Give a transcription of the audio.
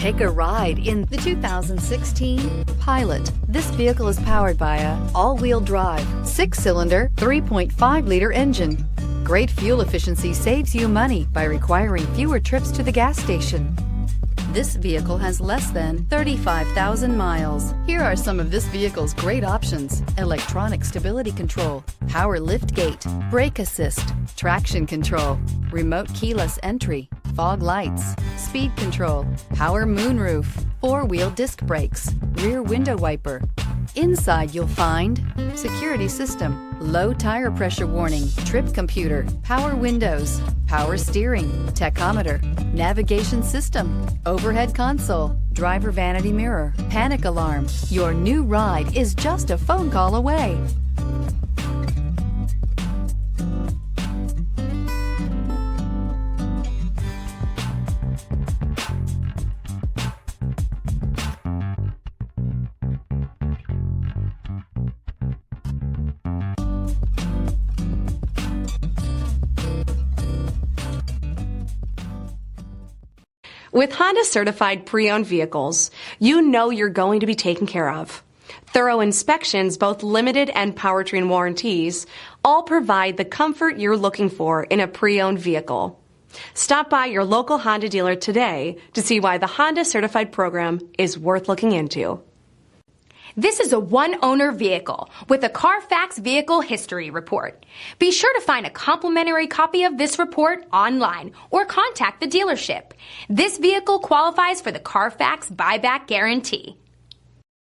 Take a ride in the 2016 Pilot. This vehicle is powered by a all-wheel drive, 6-cylinder, 3.5-liter engine. Great fuel efficiency saves you money by requiring fewer trips to the gas station. This vehicle has less than 35,000 miles. Here are some of this vehicle's great options: electronic stability control, power liftgate, brake assist, traction control, remote keyless entry, fog lights, speed control, power moonroof, 4-wheel disc brakes, rear window wiper. Inside you'll find security system, low tire pressure warning, trip computer, power windows, power steering, tachometer, navigation system, overhead console, driver vanity mirror, panic alarm. Your new ride is just a phone call away. With Honda certified pre-owned vehicles, you know you're going to be taken care of. Thorough inspections, both limited and powertrain warranties, all provide the comfort you're looking for in a pre-owned vehicle. Stop by your local Honda dealer today to see why the Honda certified program is worth looking into. This is a one-owner vehicle with a Carfax Vehicle History Report. Be sure to find a complimentary copy of this report online or contact the dealership. This vehicle qualifies for the Carfax Buyback Guarantee.